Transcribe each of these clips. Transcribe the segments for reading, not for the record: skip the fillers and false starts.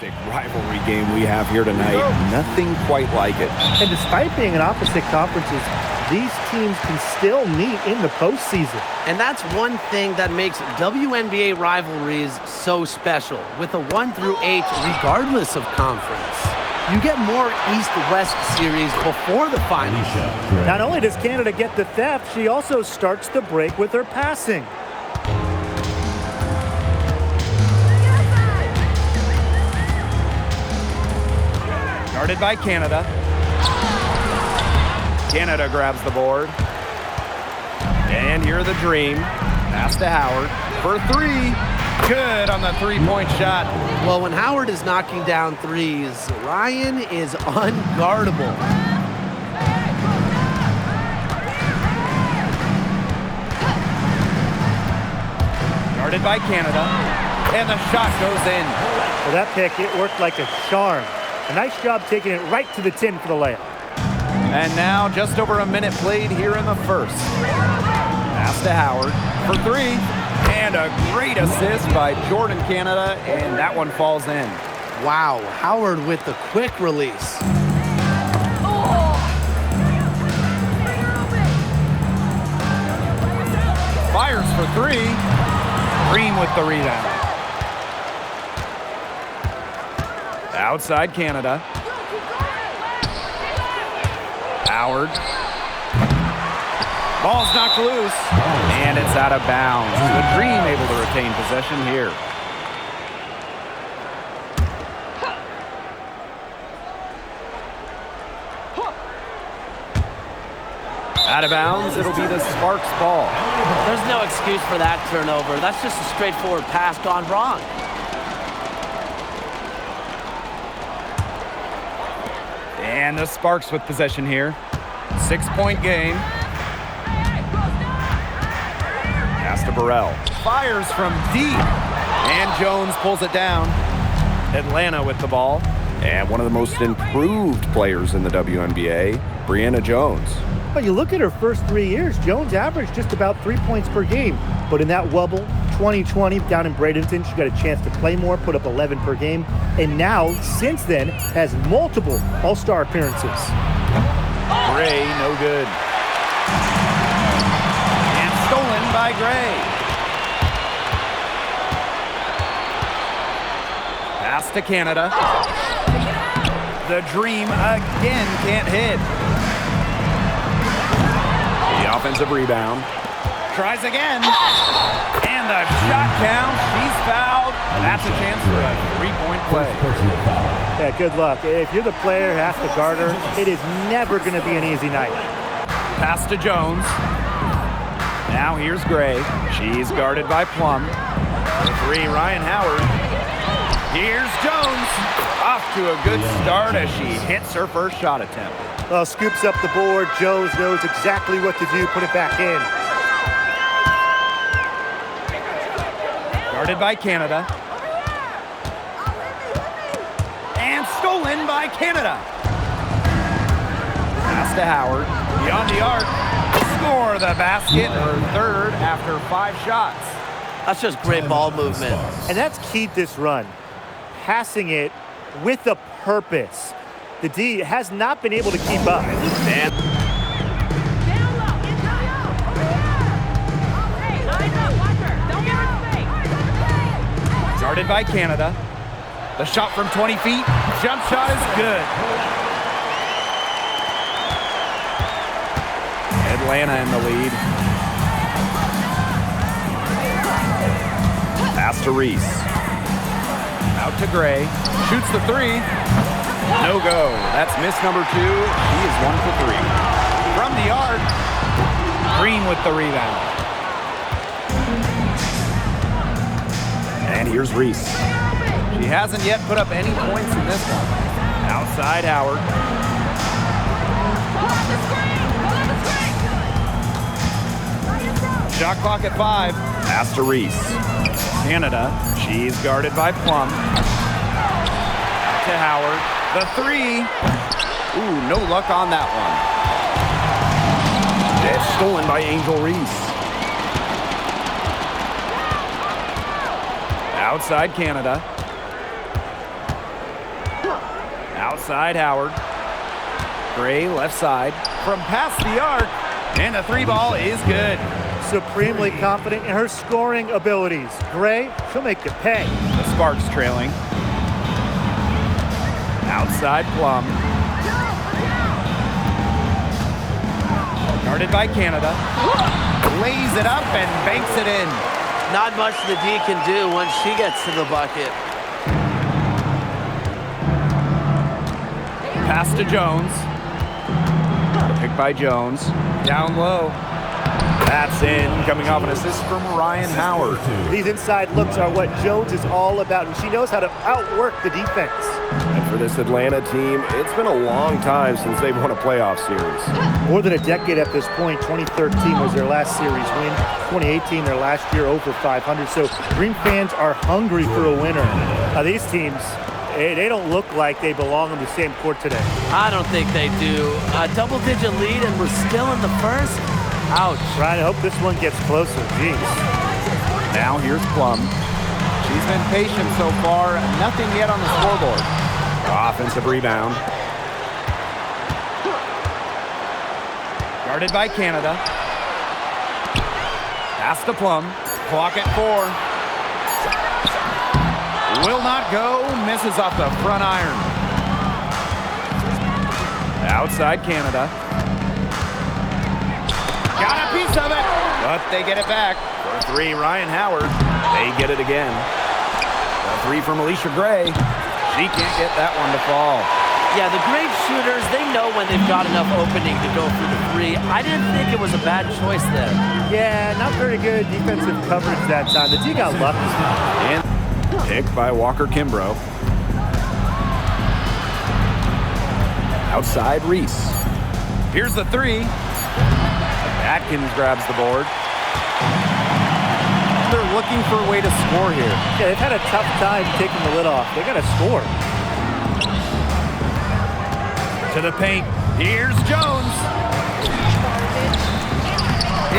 fantastic rivalry game we have here tonight. Nothing quite like it. And despite being in opposite conferences, these teams can still meet in the postseason. And that's one thing that makes WNBA rivalries so special. With a 1 through 8, regardless of conference, you get more East-West series before the finals. Not only does Canada get the theft, she also starts the break with her passing. Guarded by Canada. Canada grabs the board. And here the Dream. Pass to Howard for 3. Good on the three-point shot. Well, when Howard is knocking down threes, Ryan is unguardable. Guarded by Canada. And the shot goes in. For that pick, it worked like a charm. A nice job taking it right to the tin for the layup. And now just over a minute played here in the first. Pass to Howard for 3. And a great assist by Jordan Canada, and that one falls in. Wow, Howard with the quick release. Fires for 3. Dream with the rebound. Outside Canada. Howard. Ball's knocked loose, and it's out of bounds. The Dream able to retain possession here. Out of bounds, it'll be the Sparks ball. There's no excuse for that turnover. That's just a straightforward pass gone wrong. And the Sparks with possession here. 6-point game. Pass to Burrell. Fires from deep. And Jones pulls it down. Atlanta with the ball. And one of the most improved players in the WNBA, Brianna Jones. But you look at her first 3 years, Jones averaged just about 3 points per game. But in that wobble, 2020 down in Bradenton, she got a chance to play more, put up 11 per game. And now, since then, has multiple All-Star appearances. Gray, no good. And stolen by Gray. Pass to Canada. The Dream again can't hit. The offensive rebound. Tries again. And the shot count. She's fouled. That's a chance for a three-point play. Yeah, good luck. If you're the player who has to guard her, it is never going to be an easy night. Pass to Jones. Now here's Gray. She's guarded by Plum. For 3, Ryan Howard. Here's Jones. Off to a good start as she hits her first shot attempt. Well, scoops up the board. Jones knows exactly what to do. Put it back in. Guarded by Canada. And stolen by Canada. Pass to Howard. Beyond the arc. Score the basket. Her third after 5 shots. That's just great ball movement. And that's keyed this run. Passing it with a purpose. The D has not been able to keep up. And guarded by Canada. The shot from 20 feet. Jump shot is good. Atlanta in the lead. Pass to Reese. Out to Gray. Shoots the 3. No go. That's miss number 2. He is 1 for 3. From the arc. Green with the rebound. And here's Reese. She hasn't yet put up any points in this one. Outside Howard. Shot clock at 5. Pass to Reese. Canada. She's guarded by Plum. Out to Howard. The 3. Ooh, no luck on that one. It's stolen by Angel Reese. Outside Canada. Outside Howard. Gray left side. From past the arc. And the three ball is good. Supremely confident in her scoring abilities. Gray, she'll make you pay. The Sparks trailing. Outside Plum. Guarded by Canada. Lays it up and banks it in. Not much the D can do once she gets to the bucket. Pass to Jones. The pick by Jones. Down low. That's in, coming off an assist from Ryan Howard. These inside looks are what Jones is all about, and she knows how to outwork the defense. And for this Atlanta team, it's been a long time since they've won a playoff series. More than a decade at this point. 2013 was their last series win. 2018, their last year over 500. So Dream fans are hungry for a winner. These teams, they don't look like they belong on the same court today. I don't think they do. A double-digit lead, and we're still in the first. Ouch. Ryan, I hope this one gets closer. Jeez. Now here's Plum. She's been patient so far. Nothing yet on the scoreboard. Offensive rebound. Guarded by Canada. Pass to Plum. Clock at 4. Will not go. Misses off the front iron. Outside Canada. Got a piece of it, but they get it back. For 3, Ryan Howard. They get it again. A 3 from Alicia Gray. She can't get that one to fall. Yeah, the great shooters, they know when they've got enough opening to go through the 3. I didn't think it was a bad choice there. Yeah, not very good defensive coverage that time. The D got lucky. And picked by Walker Kimbrough. Outside Reese. Here's the 3. Atkins grabs the board. They're looking for a way to score here. Yeah, they've had a tough time taking the lid off. They got to score. To the paint. Here's Jones.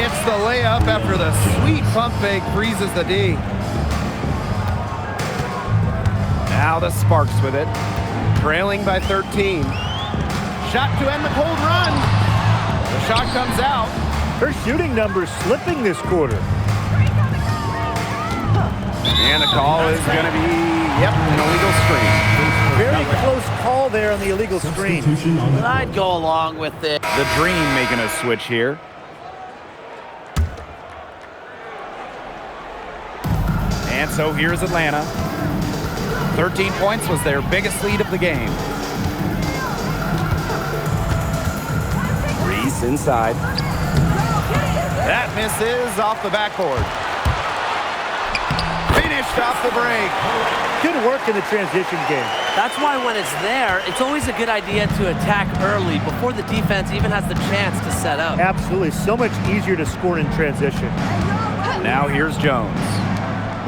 It's the layup after the sweet pump fake freezes the D. Now the Sparks with it. Trailing by 13. Shot to end the cold run. The shot comes out. Her shooting numbers slipping this quarter. And the call is going to be, an illegal screen. Very close call there on the illegal screen. I'd go along with it. The Dream making a switch here. And so here's Atlanta. 13 points was their biggest lead of the game. Reese inside. That misses off the backboard. Finished off the break. Good work in the transition game. That's why when it's there, it's always a good idea to attack early before the defense even has the chance to set up. Absolutely. So much easier to score in transition. Now here's Jones.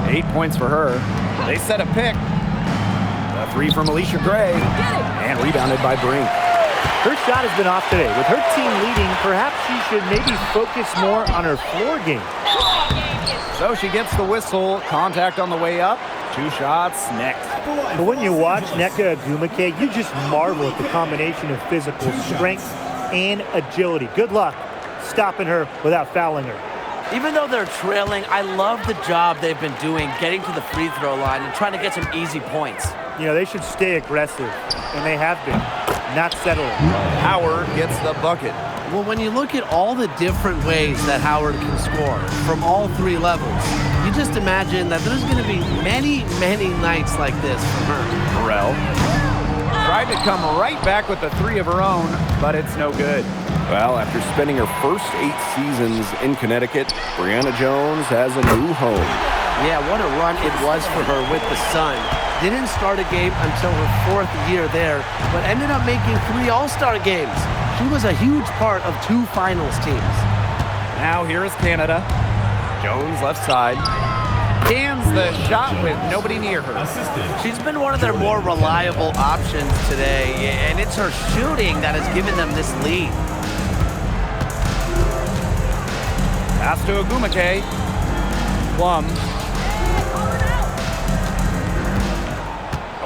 8 points for her. They set a pick. A 3 from Alicia Gray. And rebounded by Brink. Her shot has been off today. With her team leading, perhaps she should maybe focus more on her floor game. So she gets the whistle. Contact on the way up. 2 shots next. But when you watch Nneka Ogwumike, you just marvel at the combination of physical strength and agility. Good luck stopping her without fouling her. Even though they're trailing, I love the job they've been doing getting to the free throw line and trying to get some easy points. You know, they should stay aggressive, and they have been, not settling. Howard gets the bucket. Well, when you look at all the different ways that Howard can score from all 3 levels, you just imagine that there's going to be many, many nights like this for her. Morrell tried to come right back with the 3 of her own, but it's no good. Well, after spending her first 8 seasons in Connecticut, Brianna Jones has a new home. Yeah, what a run it was for her with the Sun. Didn't start a game until her 4th year there, but ended up making 3 All-Star games. She was a huge part of 2 finals teams. Now here is Canada. Jones left side. Cans the shot with nobody near her. She's been one of their more reliable options today, and it's her shooting that has given them this lead. Pass to Ogwumike. Plum.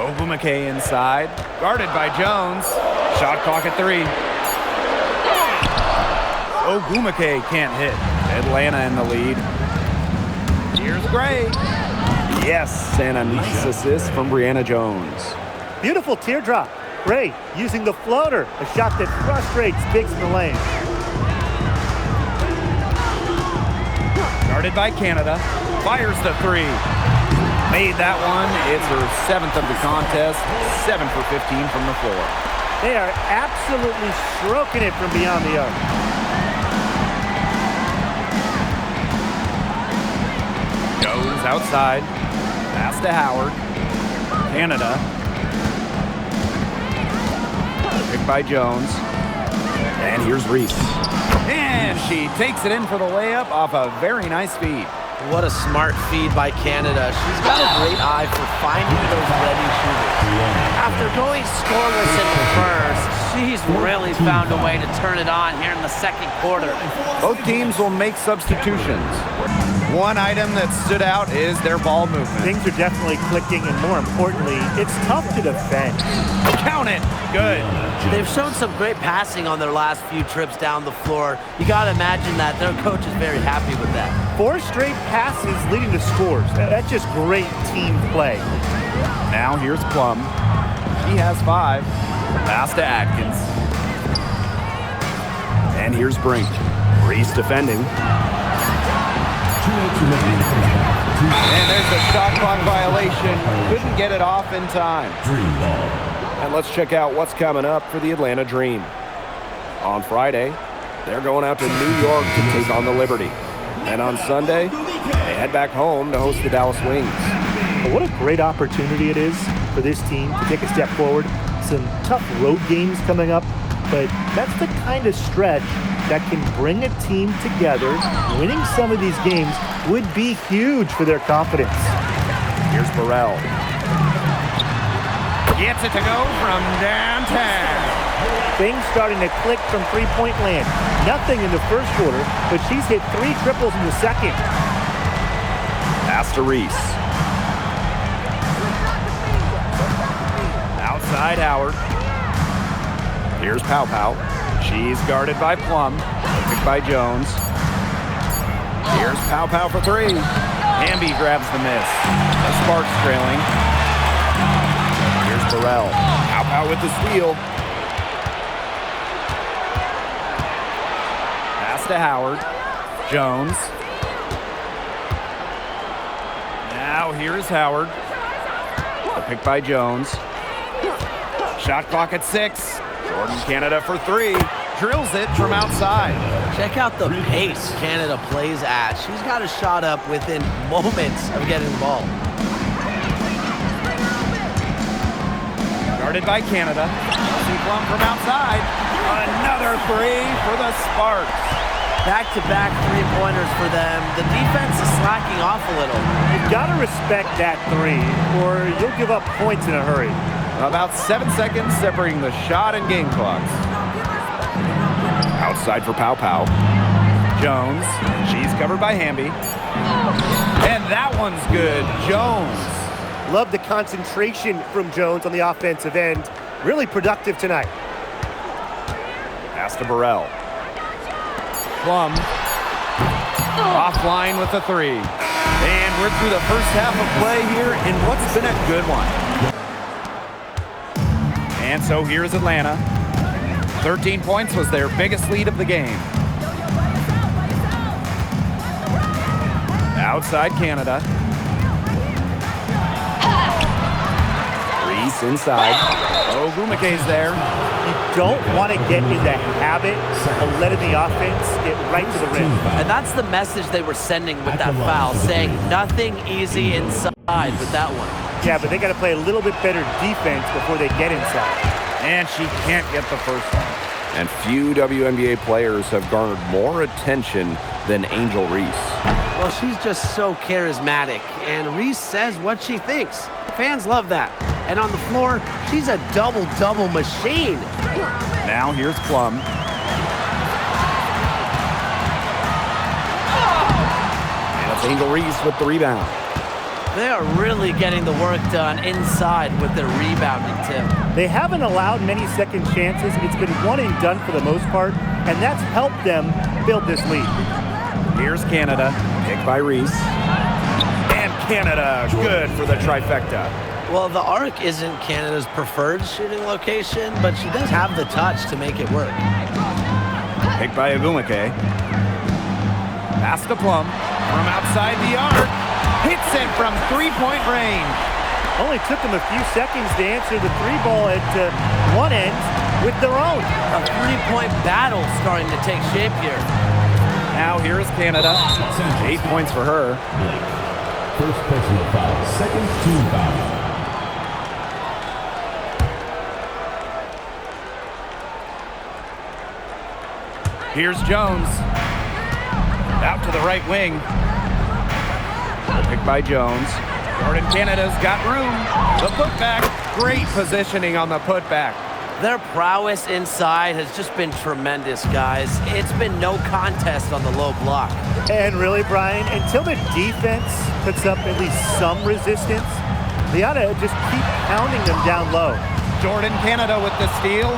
Ogumake inside, guarded by Jones. Shot clock at 3. Ogumake can't hit. Atlanta in the lead. Here's Gray. Yes, and a nice assist from Brianna Jones. Beautiful teardrop. Gray using the floater, a shot that frustrates bigs in the lane. Guarded by Canada. Fires the 3. Made that one. It's her 7th of the contest. 7 for 15 from the floor. They are absolutely stroking it from beyond the arc. Goes outside. Pass to Howard. Canada. Picked by Jones. And here's Reese. And she takes it in for the layup off a very nice feed. What a smart feed by Canada. She's got a great eye for finding those ready shooters. After going scoreless in the first, she's really found a way to turn it on here in the second quarter. Both teams will make substitutions. One item that stood out is their ball movement. Things are definitely clicking, and more importantly, it's tough to defend. Count it. Good. They've shown some great passing on their last few trips down the floor. You got to imagine that their coach is very happy with that. 4 straight passes leading to scores. That's just great team play. Now here's Plum. He has 5. Pass to Atkins. And here's Brink. Reese defending. And there's a shot clock violation. Couldn't get it off in time. And let's check out what's coming up for the Atlanta Dream. On Friday, they're going out to New York to take on the Liberty. And on Sunday, they head back home to host the Dallas Wings. But what a great opportunity it is for this team to take a step forward. Some tough road games coming up, but that's the kind of stretch that can bring a team together. Winning some of these games would be huge for their confidence. Here's Burrell. Gets it to go from downtown. Things starting to click from three-point land. Nothing in the first quarter, but she's hit 3 triples in the second. Pass to Reese. Outside Howard. Here's Pow Pow. She's guarded by Plum. Picked by Jones. Here's Pow Pow for 3. Hamby grabs the miss. The Sparks trailing. Here's Burrell. Pow Pow with the steal. Pass to Howard. Jones. Now here's Howard. The pick by Jones. Shot clock at 6. Jordan Canada for 3. Drills it from outside. Check out the pace Canada plays at. She's got a shot up within moments of getting the ball. Guarded by Canada. Kelsey Plum from outside. Another 3 for the Sparks. Back-to-back three-pointers for them. The defense is slacking off a little. You've got to respect that 3, or you'll give up points in a hurry. About 7 seconds separating the shot and game clocks. Outside for Pow Pow. Jones. She's covered by Hamby. And that one's good. Jones. Love the concentration from Jones on the offensive end. Really productive tonight. Pass to Burrell. Plum. Offline with the 3. And we're through the first half of play here in what's been a good one. And so here's Atlanta. 13 points was their biggest lead of the game. Outside Canada. Reese inside. Ogumake's there. You don't want to get in the habit of letting the offense get right to the rim. And that's the message they were sending with that foul, saying nothing easy inside with that one. Yeah, but they got to play a little bit better defense before they get inside. And she can't get the first one. And few WNBA players have garnered more attention than Angel Reese. Well, she's just so charismatic, and Reese says what she thinks. Fans love that. And on the floor, she's a double-double machine. Now here's Plum. And it's Angel Reese with the rebound. They are really getting the work done inside with their rebounding, Tim. They haven't allowed many second chances. It's been one and done for the most part, and that's helped them build this lead. Here's Canada, picked by Reese. And Canada, good for the trifecta. Well, the arc isn't Canada's preferred shooting location, but she does have the touch to make it work. Picked by Agumake. Pass to Plum from outside the arc. Hits it from three-point range. Only took them a few seconds to answer the three ball at one end with their own. A three-point battle starting to take shape here. Now here is Canada. 8 points for her. First personal foul, second team foul. Here's Jones. Out to the right wing. Picked by Jones. Jordan Canada's got room. The putback. Great positioning on the putback. Their prowess inside has just been tremendous, guys. It's been no contest on the low block. And really, Brian, until the defense puts up at least some resistance, they ought to just keep pounding them down low. Jordan Canada with the steal.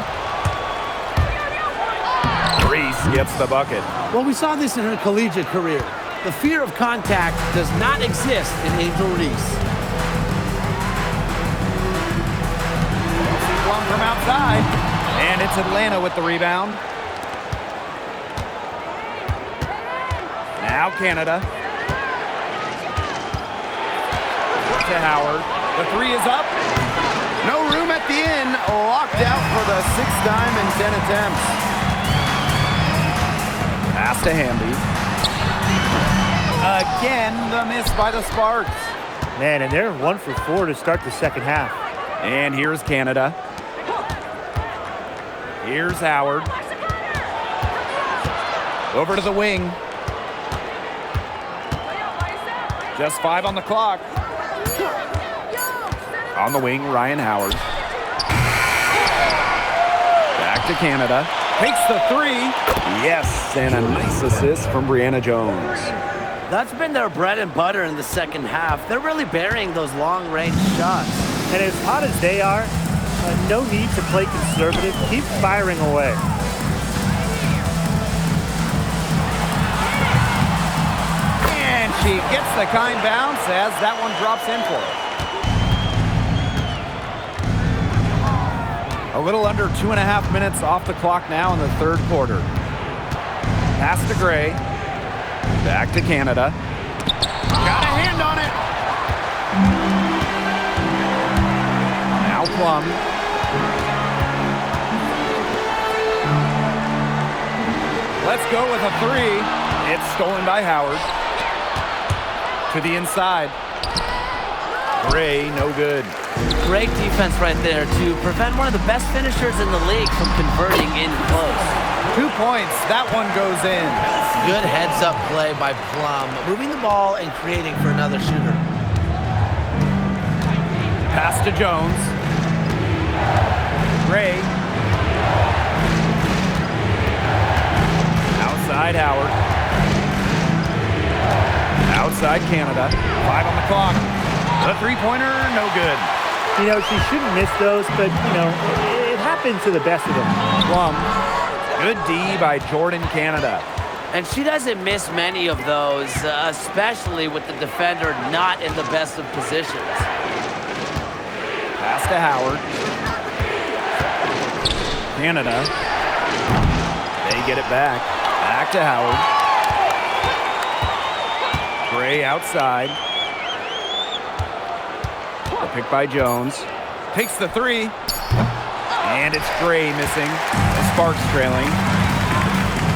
Reese gets the bucket. Well, we saw this in her collegiate career. The fear of contact does not exist in Angel Reese. Plum from outside. And it's Atlanta with the rebound. Now Canada. To Howard. The three is up. No room at the end. Locked out for the sixth time in 10 attempts. Pass to Hamby. Again, the miss by the Sparks. Man, and they're 1 for 4 to start the second half. And here's Canada. Here's Howard. Over to the wing. Just 5 on the clock. On the wing, Ryan Howard. Back to Canada. Takes the three. Yes, and a nice assist from Brianna Jones. That's been their bread and butter in the second half. They're really burying those long-range shots. And as hot as they are, no need to play conservative. Keep firing away. And she gets the kind bounce as that one drops in for her. A little under 2.5 minutes off the clock now in the third quarter. Pass to Gray. Back to Canada. Got a hand on it. Now Plum. Let's go with a three. It's stolen by Howard. To the inside. Gray, no good. Great defense right there to prevent one of the best finishers in the league from converting in close. 2 points. That one goes in. Good heads-up play by Plum, moving the ball and creating for another shooter. Pass to Jones. Gray. Outside Howard. Outside Canada. 5 on the clock. The three-pointer, no good. You know, she shouldn't miss those, but, you know, it happens to the best of them. Plum. Good D by Jordan Canada. And she doesn't miss many of those, especially with the defender not in the best of positions. Pass to Howard. Canada. They get it back. Back to Howard. Gray outside. The pick by Jones. Takes the three. And it's Gray missing. The Sparks trailing.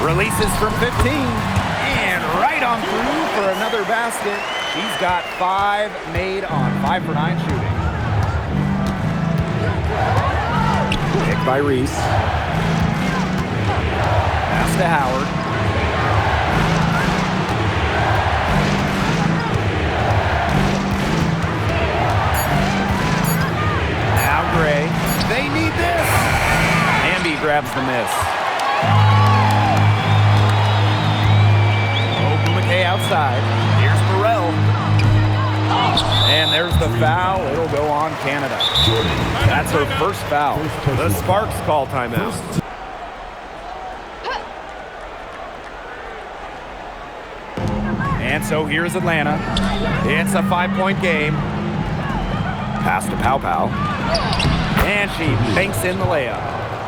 Releases from 15. And right on through for another basket. She's got 5 made on 5 for 9 shooting. Pick by Reese. Pass to Howard. Now Gray. They need this. Hamby grabs the miss. Ogumake outside. Here's Burrell. And there's the foul. It'll go on Canada. That's her first foul. The Sparks call timeout. And so here's Atlanta. It's a 5-point game. Pass to Pow Pow. And she banks in the layup.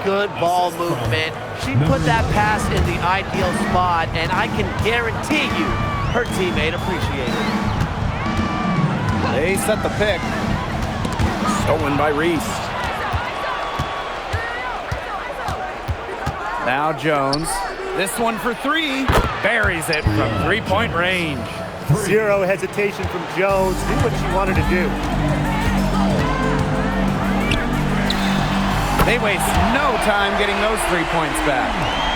Good ball movement. She put that pass in the ideal spot, and I can guarantee you her teammate appreciated it. They set the pick. Stolen by Reese. Now Jones. This one for three. Buries it from 3-point range. Zero hesitation from Jones. Knew what she wanted to do. They waste no time getting those 3 points back.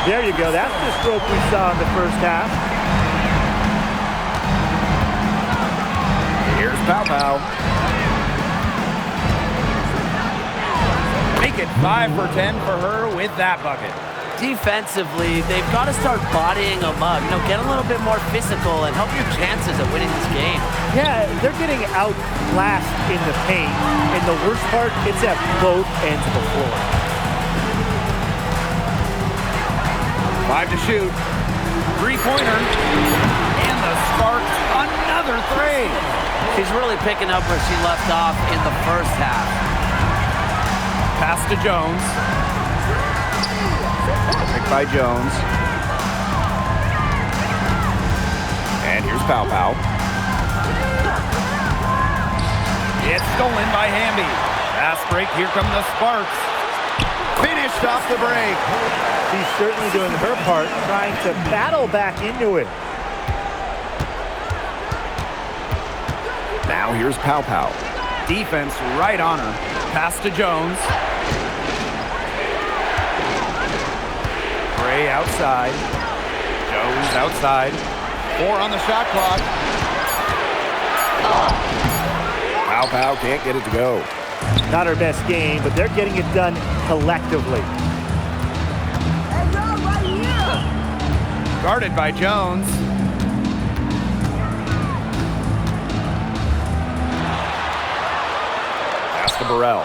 There you go. That's the stroke we saw in the first half. Here's Pow Pow. Make it 5 for 10 for her with that bucket. Defensively, they've got to start bodying them up. Get a little bit more physical and help your chances of winning this game. Yeah, they're getting outclassed in the paint. And the worst part, it's at both ends of the floor. 5 to shoot. 3-pointer. And the Sparks, another 3. She's really picking up where she left off in the first half. Pass to Jones. Pick by Jones. And here's Pow Pow. It's stolen by Hamby. Fast break, here come the Sparks. Finished off the break. She's certainly doing her part, trying to battle back into it. Now here's Pow Pow. Defense right on her. Pass to Jones. Gray outside. Jones outside. 4 on the shot clock. Pow Pow can't get it to go. Not her best game, but they're getting it done collectively. Guarded by Jones. Pass to Burrell.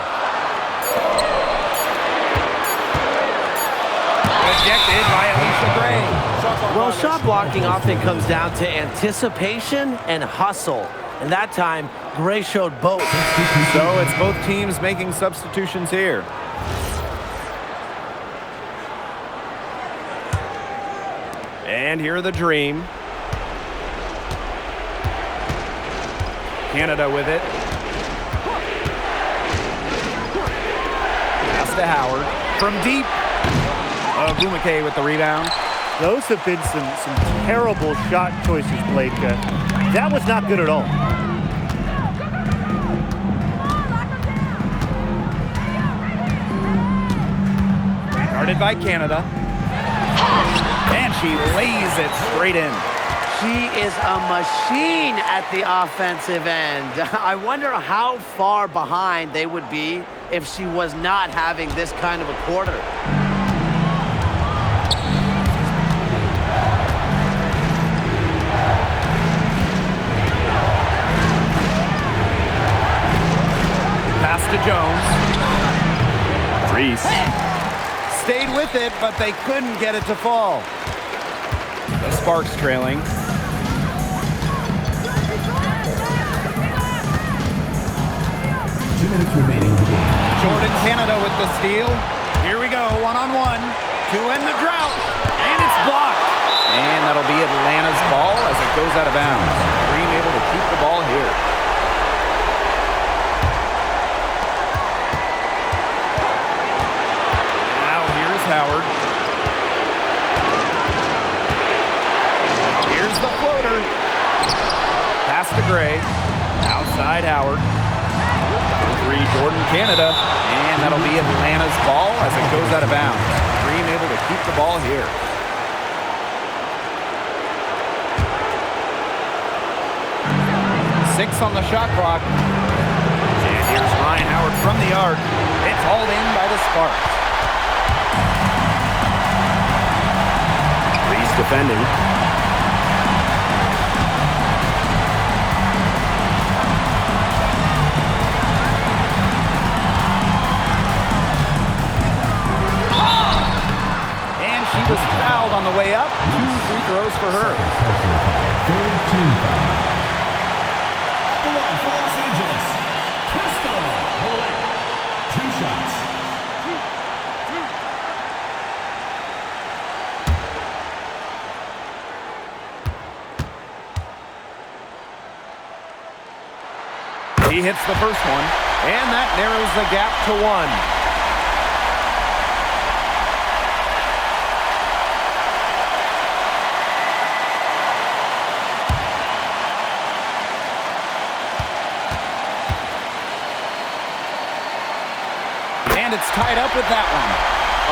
Rejected by Alicia Gray. Well, shot blocking often comes down to anticipation and hustle. And that time, Gray showed both. So it's both teams making substitutions here. And here are the Dream. Canada with it. Pass to Howard. From deep. Gumake with the rebound. Those have been some terrible shot choices, Blake. That was not good at all. Guarded by Canada. And she lays it straight in. She is a machine at the offensive end. I wonder how far behind they would be if she was not having this kind of a quarter. Pass to Jones. Reese. Stayed with it, but they couldn't get it to fall. The Sparks trailing. 2 minutes remaining in the game. Jordan Canada with the steal. Here we go, one-on-one. To end the drought. And it's blocked. And that'll be Atlanta's ball as it goes out of bounds. Dream able to keep the ball here. Now here's Howard. Here's the floater. Pass to Gray. Outside Howard. 3, Jordan Canada. And that'll be Atlanta's ball as it goes out of bounds. Dream able to keep the ball here. Six on the shot clock. And here's Ryan Howard from the arc. It's hauled in by the Sparks. Reese defending. the way up. 2 free throws for her. Personal foul. Third team foul. For Los Angeles, Crystal Bullet. 2 shots. He hits the first one, and that narrows the gap to 1. And it's tied up with that one.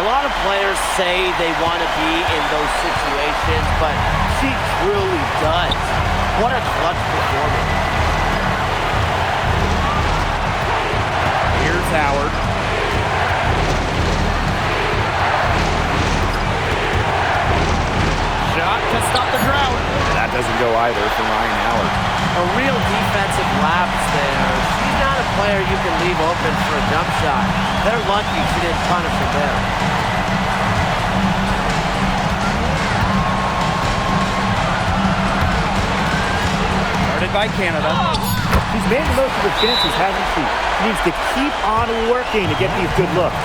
A lot of players say they want to be in those situations, but she truly does. What a clutch performance. Here's Howard. Shot to stop the drought. That doesn't go either for Ryan Howard. A real defensive lapse there. She's not a player you can leave open for a jump shot. They're lucky she didn't punish her there. Guarded by Canada. She's made the most of her chances, hasn't she? She needs to keep on working to get these good looks.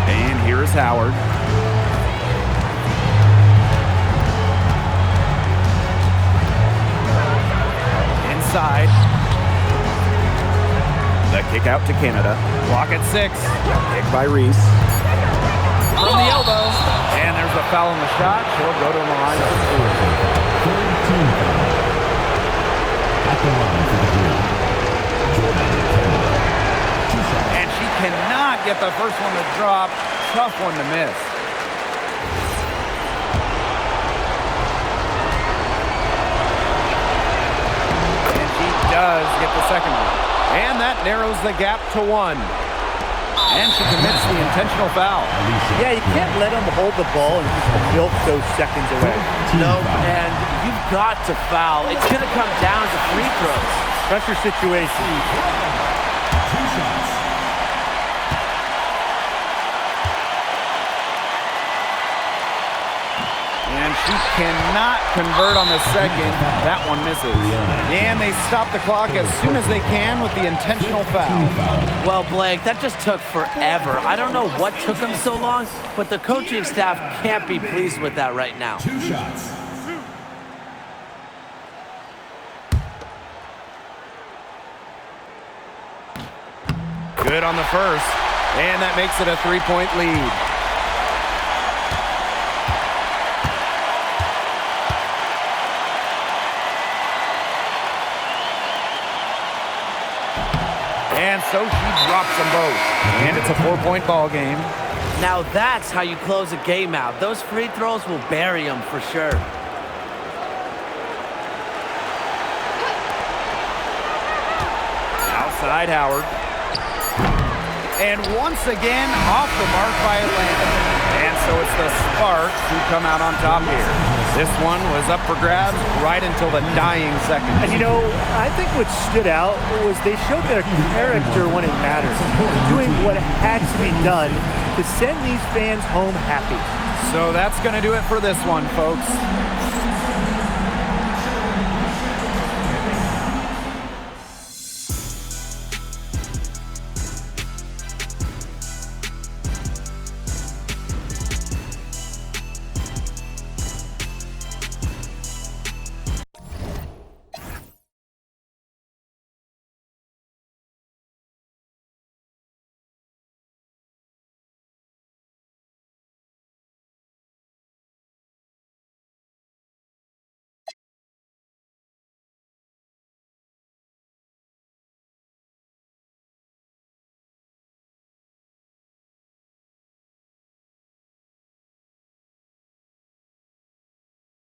And here's Howard. Inside. The kick out to Canada. Block at 6. Kick by Reese. From the elbow. And there's a foul on the shot. She'll go to the line. Third team foul. At the line for the Dream. Jordan Canada. 2 shots. And she cannot get the first one to drop. Tough one to miss. Does get the second one. And that narrows the gap to 1. And she commits the intentional foul. Yeah, you can't let them hold the ball and just milk those seconds away. No, and you've got to foul. It's going to come down to free throws. Pressure situation. 2 shots. And she cannot convert on the second. That one misses. And they stop the clock as soon as they can with the intentional foul. Well, Blake, that just took forever. I don't know what took them so long, but the coaching staff can't be pleased with that right now. 2 shots. Good on the first. And that makes it a 3-point lead. And so she drops them both. And it's a 4-point ball game. Now that's how you close a game out. Those free throws will bury them for sure. Outside Howard. And once again, off the mark by Atlanta. And so it's the Sparks who come out on top here. This one was up for grabs right until the dying seconds. And you know, I think what stood out was they showed their character when it mattered. Doing what had to be done to send these fans home happy. So that's going to do it for this one, folks.